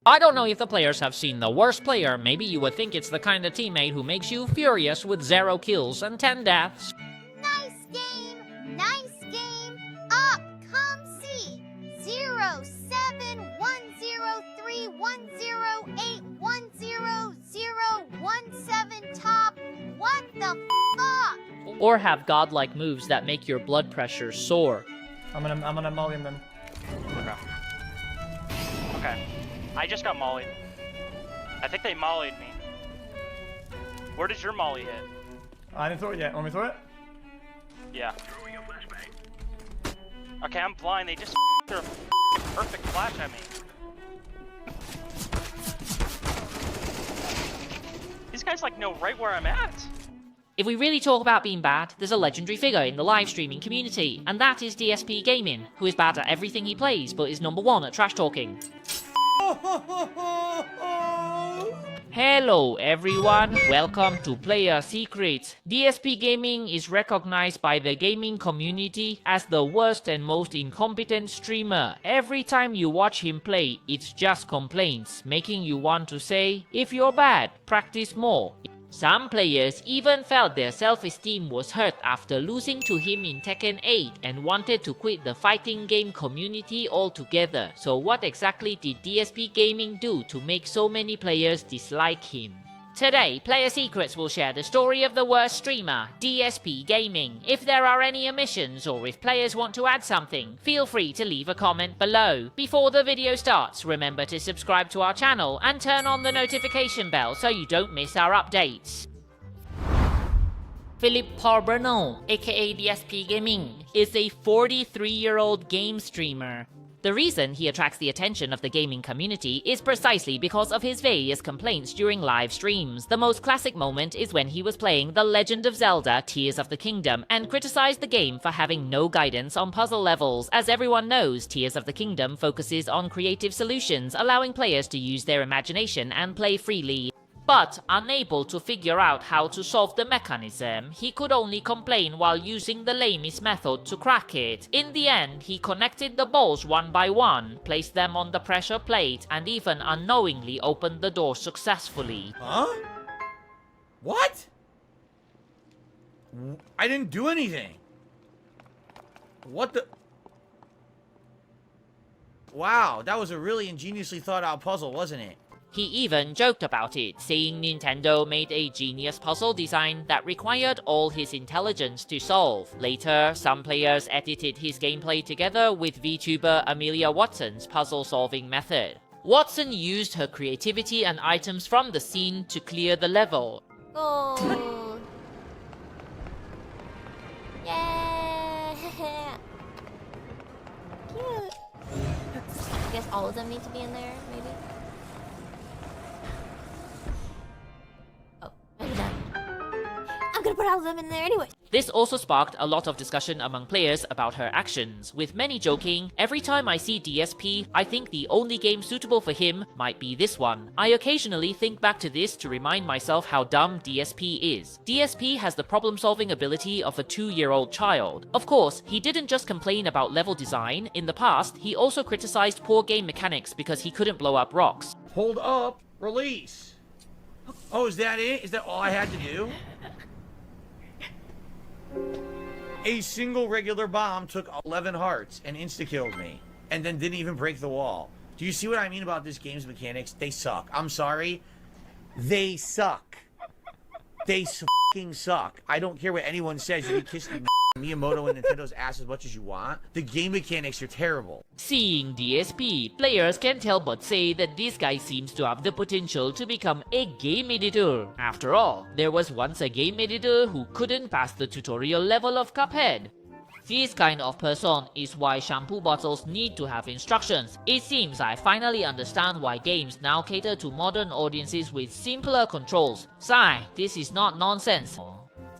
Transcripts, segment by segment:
I don't know if the players have seen the worst player. Maybe you would think it's the kind of teammate who makes you furious with 0 kills and 10 deaths. Nice game! Nice game! Up! Come see! 07103108108100017 top! What the fuck? Or have godlike moves that make your blood pressure soar. I'm gonna mulligan them. Okay. I just got mollied. I think they mollied me. Where did your molly hit? I didn't throw it yet. Want me to throw it? Yeah. Okay, I'm blind. They just their perfect flash at me. These guys like know right where I'm at. If we really talk about being bad, there's a legendary figure in the live streaming community, and that is DSP Gaming, who is bad at everything he plays but is #1 at trash talking. Hello everyone, welcome to Player Secret. DSP Gaming is recognized by the gaming community as the worst and most incompetent streamer. Every time you watch him play, it's just complaints, making you want to say, if you're bad, practice more. Some players even felt their self-esteem was hurt after losing to him in Tekken 8 and wanted to quit the fighting game community altogether. So what exactly did DSP Gaming do to make so many players dislike him? Today, Player Secrets will share the story of the worst streamer, DSP Gaming. If there are any omissions or if players want to add something, feel free to leave a comment below. Before the video starts, remember to subscribe to our channel and turn on the notification bell so you don't miss our updates. Philip Parberno, aka DSP Gaming, is a 43-year-old game streamer. The reason he attracts the attention of the gaming community is precisely because of his various complaints during live streams. The most classic moment is when he was playing The Legend of Zelda Tears of the Kingdom and criticized the game for having no guidance on puzzle levels. As everyone knows, Tears of the Kingdom focuses on creative solutions, allowing players to use their imagination and play freely. But unable to figure out how to solve the mechanism, he could only complain while using the lamest method to crack it. In the end, he connected the balls one by one, placed them on the pressure plate, and even unknowingly opened the door successfully. Huh? What? I didn't do anything. What the? Wow, that was a really ingeniously thought out puzzle, wasn't it? He even joked about it, saying Nintendo made a genius puzzle design that required all his intelligence to solve. Later, some players edited his gameplay together with VTuber Amelia Watson's puzzle-solving method. Watson used her creativity and items from the scene to clear the level. Oh. Yeah. Cute. I guess all of them need to be in there, maybe? I'm gonna put all of them in there anyway. This also sparked a lot of discussion among players about her actions, with many joking, "Every time I see DSP, I think the only game suitable for him might be this one. I occasionally think back to this to remind myself how dumb DSP is. DSP has the problem-solving ability of a 2-year-old child. Of course, he didn't just complain about level design. In the past, he also criticized poor game mechanics because he couldn't blow up rocks. Hold up, release. Oh, is that it? Is that all I had to do? A single regular bomb took 11 hearts and insta-killed me, and then didn't even break the wall. Do you see what I mean about this game's mechanics? They suck. I'm sorry. They suck. They f***ing suck. I don't care what anyone says. You can kiss the Miyamoto and Nintendo's ass as much as you want. The game mechanics are terrible. Seeing DSP, players can't help but say that this guy seems to have the potential to become a game editor. After all, there was once a game editor who couldn't pass the tutorial level of Cuphead. This kind of person is why shampoo bottles need to have instructions. It seems I finally understand why games now cater to modern audiences with simpler controls. Sigh, this is not nonsense.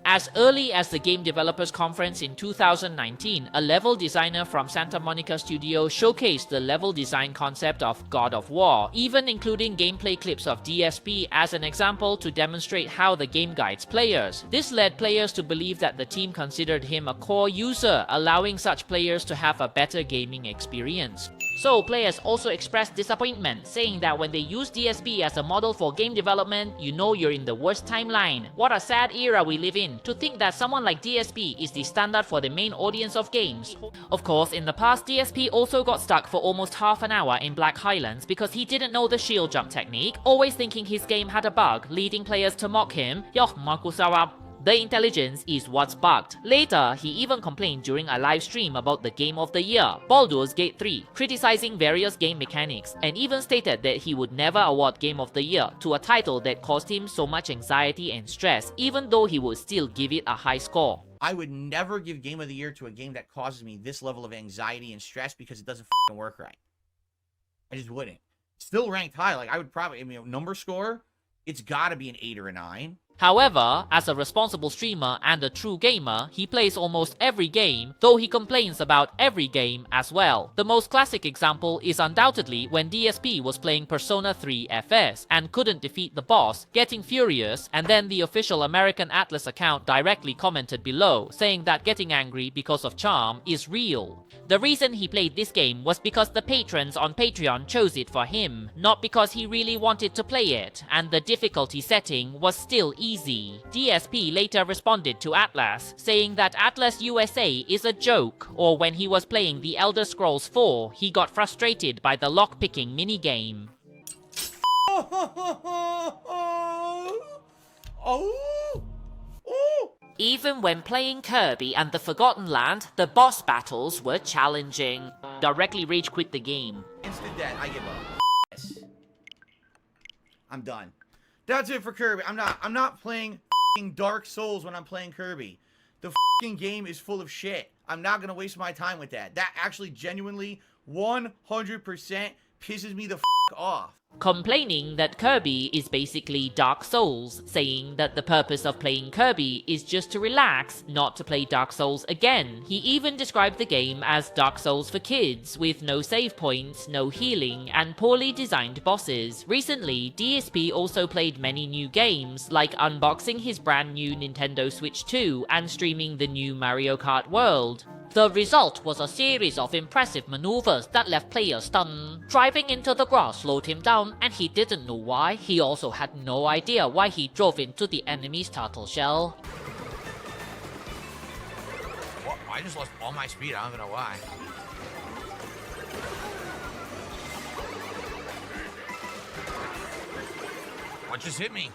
As early as the Game Developers Conference in 2019, a level designer from Santa Monica Studio showcased the level design concept of God of War, even including gameplay clips of DSP as an example to demonstrate how the game guides players. This led players to believe that the team considered him a core user, allowing such players to have a better gaming experience. So players also expressed disappointment, saying that when they use DSP as a model for game development, you know you're in the worst timeline. What a sad era we live in, to think that someone like DSP is the standard for the main audience of games. Of course, in the past, DSP also got stuck for almost half an hour in Black Highlands because he didn't know the shield jump technique, always thinking his game had a bug, leading players to mock him. Yoh, Makusawa. The intelligence is what's bugged. Later, he even complained during a live stream about the game of the year, Baldur's Gate 3, criticizing various game mechanics, and even stated that he would never award Game of the Year to a title that caused him so much anxiety and stress, even though he would still give it a high score. I would never give Game of the Year to a game that causes me this level of anxiety and stress because it doesn't f***ing work right. I just wouldn't. Still ranked high. Like, I would probably, number score, it's gotta be an 8 or a 9. However, as a responsible streamer and a true gamer, he plays almost every game, though he complains about every game as well. The most classic example is undoubtedly when DSP was playing Persona 3 FS and couldn't defeat the boss, getting furious, and then the official American Atlas account directly commented below, saying that getting angry because of charm is real. The reason he played this game was because the patrons on Patreon chose it for him, not because he really wanted to play it, and the difficulty setting was still easy. DSP later responded to Atlas, saying that Atlas USA is a joke, or when he was playing The Elder Scrolls 4, he got frustrated by the lockpicking minigame. Even when playing Kirby and the Forgotten Land, the boss battles were challenging. Directly rage quit the game. Instant death. I give up. Yes. I'm done. That's it for Kirby. I'm not playing Dark Souls when I'm playing Kirby. The game is full of shit. I'm not gonna waste my time with that. That actually genuinely 100% pisses me the off. Complaining that Kirby is basically Dark Souls, saying that the purpose of playing Kirby is just to relax, not to play Dark Souls again. He even described the game as Dark Souls for kids, with no save points, no healing, and poorly designed bosses. Recently, DSP also played many new games, like unboxing his brand new Nintendo Switch 2 and streaming the new Mario Kart World. The result was a series of impressive maneuvers that left players stunned. Driving into the grass slowed him down, and he didn't know why. He also had no idea why he drove into the enemy's turtle shell. Well, I just lost all my speed. I don't even know why. What just hit me?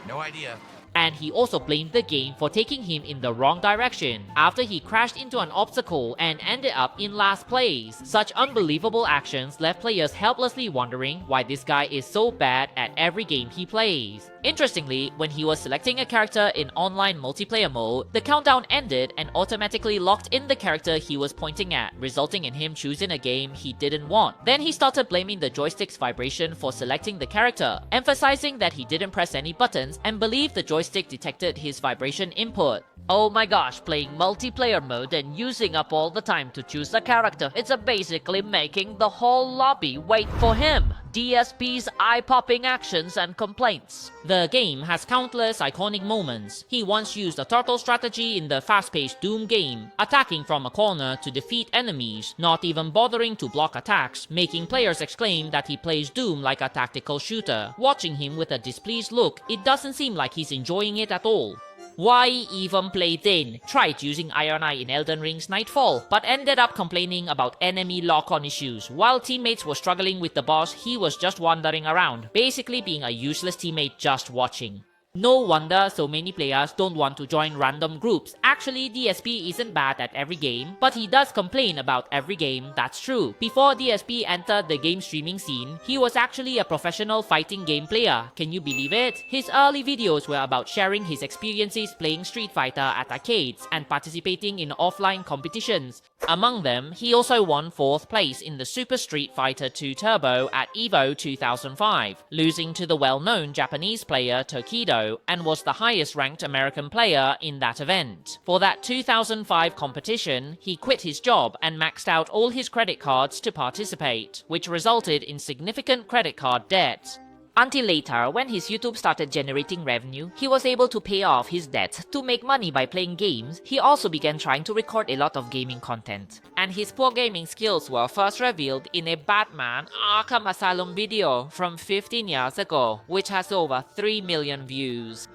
No idea. And he also blamed the game for taking him in the wrong direction after he crashed into an obstacle and ended up in last place. Such unbelievable actions left players helplessly wondering why this guy is so bad at every game he plays. Interestingly, when he was selecting a character in online multiplayer mode, the countdown ended and automatically locked in the character he was pointing at, resulting in him choosing a game he didn't want. Then he started blaming the joystick's vibration for selecting the character, emphasizing that he didn't press any buttons and believed the joystick detected his vibration input. Oh my gosh, playing multiplayer mode and using up all the time to choose a character, it's basically making the whole lobby wait for him. DSP's eye-popping actions and complaints. The game has countless iconic moments. He once used a turtle strategy in the fast-paced Doom game, attacking from a corner to defeat enemies, not even bothering to block attacks, making players exclaim that he plays Doom like a tactical shooter. Watching him with a displeased look, it doesn't seem like he's enjoying it at all. Why even play then? Tried using Iron Eye in Elden Ring's Nightfall, but ended up complaining about enemy lock-on issues. While teammates were struggling with the boss, he was just wandering around, basically being a useless teammate just watching. No wonder so many players don't want to join random groups. Actually, DSP isn't bad at every game, but he does complain about every game, that's true. Before DSP entered the game streaming scene, he was actually a professional fighting game player. Can you believe it? His early videos were about sharing his experiences playing Street Fighter at arcades and participating in offline competitions. Among them, he also won 4th place in the Super Street Fighter 2 Turbo at EVO 2005, losing to the well-known Japanese player Tokido, and was the highest ranked American player in that event. For that 2005 competition, he quit his job and maxed out all his credit cards to participate, which resulted in significant credit card debt. Until later, when his YouTube started generating revenue, he was able to pay off his debts to make money by playing games. He also began trying to record a lot of gaming content. And his poor gaming skills were first revealed in a Batman Arkham Asylum video from 15 years ago, which has over 3 million views.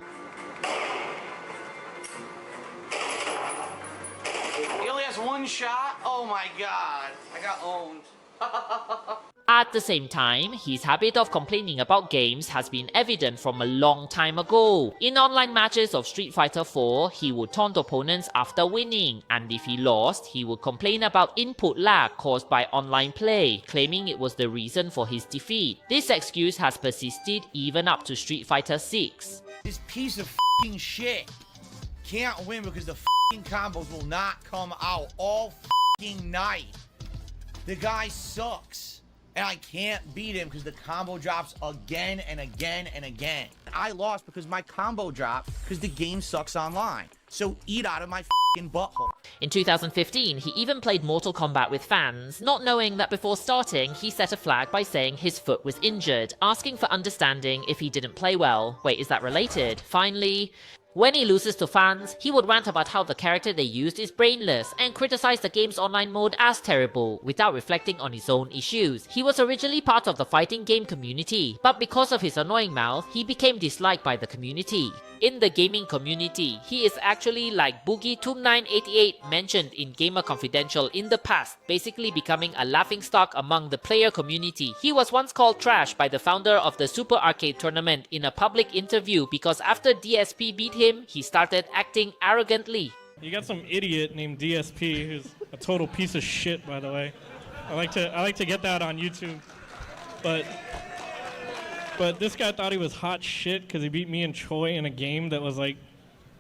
He only has one shot? Oh my god. I got owned. At the same time, his habit of complaining about games has been evident from a long time ago. In online matches of Street Fighter 4, he would taunt opponents after winning, and if he lost, he would complain about input lag caused by online play, claiming it was the reason for his defeat. This excuse has persisted even up to Street Fighter 6. This piece of f***ing shit can't win because the f***ing combos will not come out all f***ing night. The guy sucks. And I can't beat him because the combo drops again and again and again. I lost because my combo dropped because the game sucks online. So eat out of my f***ing butthole. In 2015, he even played Mortal Kombat with fans, not knowing that before starting, he set a flag by saying his foot was injured, asking for understanding if he didn't play well. Wait, is that related? Finally, when he loses to fans, he would rant about how the character they used is brainless and criticize the game's online mode as terrible, without reflecting on his own issues. He was originally part of the fighting game community, but because of his annoying mouth, he became disliked by the community. In the gaming community, he is actually like Boogie2988 mentioned in Gamer Confidential in the past, basically becoming a laughingstock among the player community. He was once called trash by the founder of the Super Arcade tournament in a public interview because after DSP beat him, he started acting arrogantly. You got some idiot named DSP who's a total piece of shit, by the way. I like to get that on YouTube, but this guy thought he was hot shit because he beat me and Choi in a game that was like,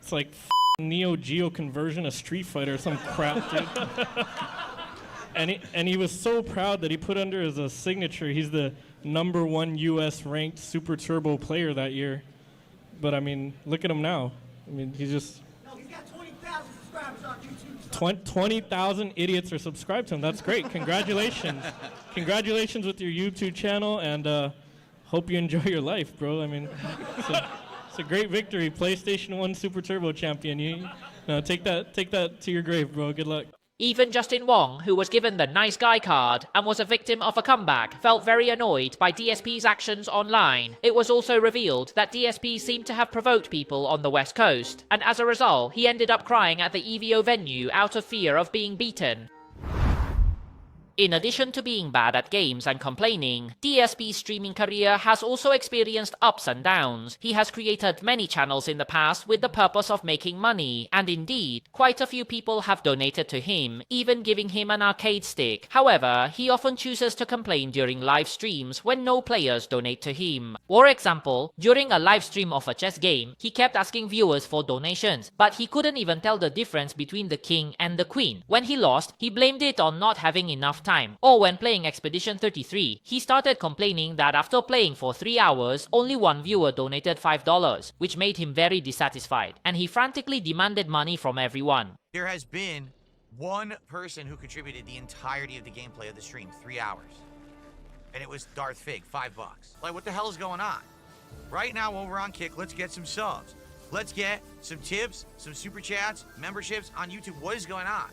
it's like Neo Geo conversion of Street Fighter or some crap, dude. and he was so proud that he put under as a signature, he's the #1 US ranked Super Turbo player that year. But I mean, look at him now. I mean, he's just... No, he's got 20,000 subscribers on YouTube. 20,000 idiots are subscribed to him. That's great. Congratulations. Congratulations with your YouTube channel, and hope you enjoy your life, bro. I mean, it's a great victory. PlayStation 1 Super Turbo champion. Take that to your grave, bro. Good luck. Even Justin Wong, who was given the nice guy card and was a victim of a comeback, felt very annoyed by DSP's actions online. It was also revealed that DSP seemed to have provoked people on the West Coast, and as a result, he ended up crying at the EVO venue out of fear of being beaten. In addition to being bad at games and complaining, DSP's streaming career has also experienced ups and downs. He has created many channels in the past with the purpose of making money, and indeed, quite a few people have donated to him, even giving him an arcade stick. However, he often chooses to complain during live streams when no players donate to him. For example, during a live stream of a chess game, he kept asking viewers for donations, but he couldn't even tell the difference between the king and the queen. When he lost, he blamed it on not having enough time. Or when playing Expedition 33, he started complaining that after playing for 3 hours, only one viewer donated $5, which made him very dissatisfied, and he frantically demanded money from everyone. There has been one person who contributed the entirety of the gameplay of the stream, 3 hours. And it was Darth Fig, $5. Like, what the hell is going on? Right now, while we're on Kick, let's get some subs. Let's get some tips, some super chats, memberships on YouTube. What is going on?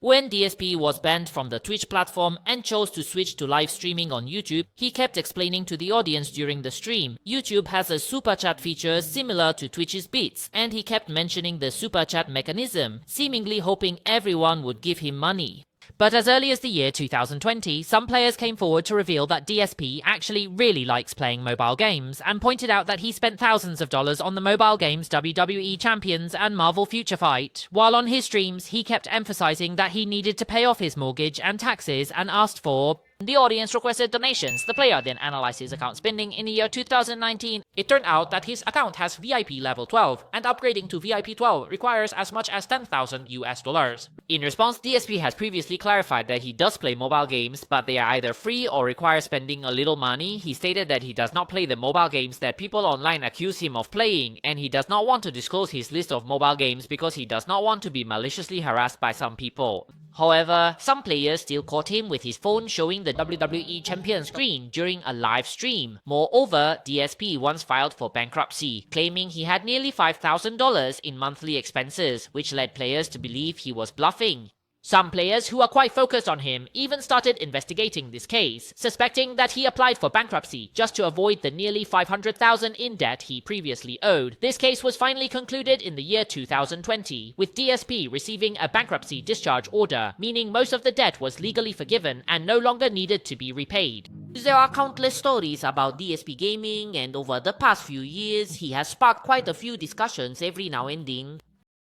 When DSP was banned from the Twitch platform and chose to switch to live streaming on YouTube, he kept explaining to the audience during the stream. YouTube has a super chat feature similar to Twitch's bits, and he kept mentioning the super chat mechanism, seemingly hoping everyone would give him money. But as early as the year 2020, some players came forward to reveal that DSP actually really likes playing mobile games, and pointed out that he spent thousands of dollars on the mobile games WWE Champions and Marvel Future Fight. While on his streams, he kept emphasizing that he needed to pay off his mortgage and taxes and asked for... The audience requested donations. The player then analyzed his account spending in the year 2019. It turned out that his account has VIP level 12, and upgrading to VIP 12 requires as much as $10,000. In response, DSP has previously clarified that he does play mobile games, but they are either free or require spending a little money. He stated that he does not play the mobile games that people online accuse him of playing, and he does not want to disclose his list of mobile games because he does not want to be maliciously harassed by some people. However, some players still caught him with his phone showing the WWE Champion screen during a live stream. Moreover, DSP once filed for bankruptcy, claiming he had nearly $5,000 in monthly expenses, which led players to believe he was bluffing. Some players who are quite focused on him even started investigating this case, suspecting that he applied for bankruptcy just to avoid the nearly $500,000 in debt he previously owed. This case was finally concluded in the year 2020, with DSP receiving a bankruptcy discharge order, meaning most of the debt was legally forgiven and no longer needed to be repaid. There are countless stories about DSP Gaming, and over the past few years, he has sparked quite a few discussions every now and then.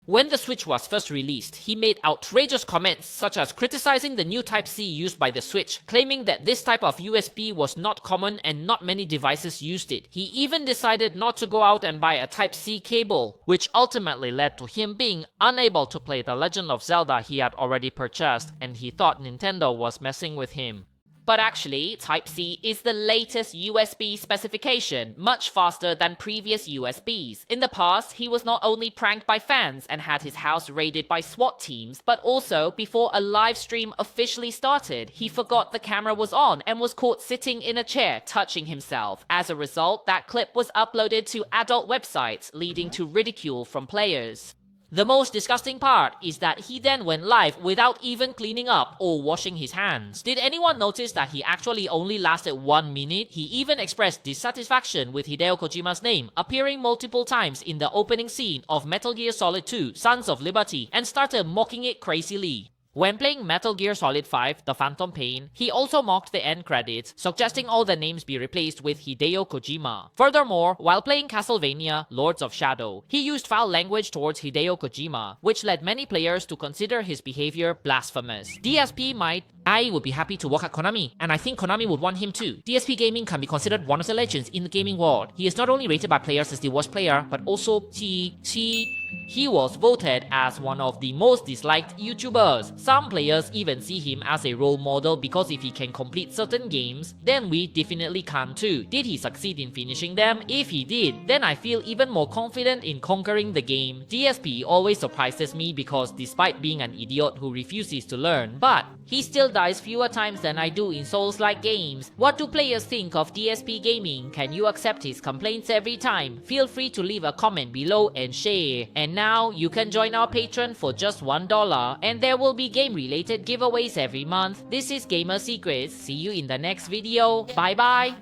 When the Switch was first released, he made outrageous comments such as criticizing the new Type-C used by the Switch, claiming that this type of USB was not common and not many devices used it. He even decided not to go out and buy a Type-C cable, which ultimately led to him being unable to play The Legend of Zelda he had already purchased, and he thought Nintendo was messing with him. But actually, Type-C is the latest USB specification, much faster than previous USBs. In the past, he was not only pranked by fans and had his house raided by SWAT teams, but also, before a live stream officially started, he forgot the camera was on and was caught sitting in a chair touching himself. As a result, that clip was uploaded to adult websites, leading to ridicule from players. The most disgusting part is that he then went live without even cleaning up or washing his hands. Did anyone notice that he actually only lasted 1 minute? He even expressed dissatisfaction with Hideo Kojima's name appearing multiple times in the opening scene of Metal Gear Solid 2: Sons of Liberty and started mocking it crazily. When playing Metal Gear Solid 5: The Phantom Pain, he also mocked the end credits, suggesting all the names be replaced with Hideo Kojima. Furthermore, while playing Castlevania: Lords of Shadow, he used foul language towards Hideo Kojima, which led many players to consider his behavior blasphemous. I would be happy to work at Konami, and I think Konami would want him too. DSP Gaming can be considered one of the legends in the gaming world. He is not only rated by players as the worst player, but also he was voted as one of the most disliked YouTubers. Some players even see him as a role model because if he can complete certain games, then we definitely can too. Did he succeed in finishing them? If he did, then I feel even more confident in conquering the game. DSP always surprises me because despite being an idiot who refuses to learn, but he still dies fewer times than I do in Souls-like games. What do players think of DSP Gaming? Can you accept his complaints every time? Feel free to leave a comment below and share. And now, you can join our Patreon for just $1, and there will be game-related giveaways every month. This is GamerSecret. See you in the next video. Bye bye!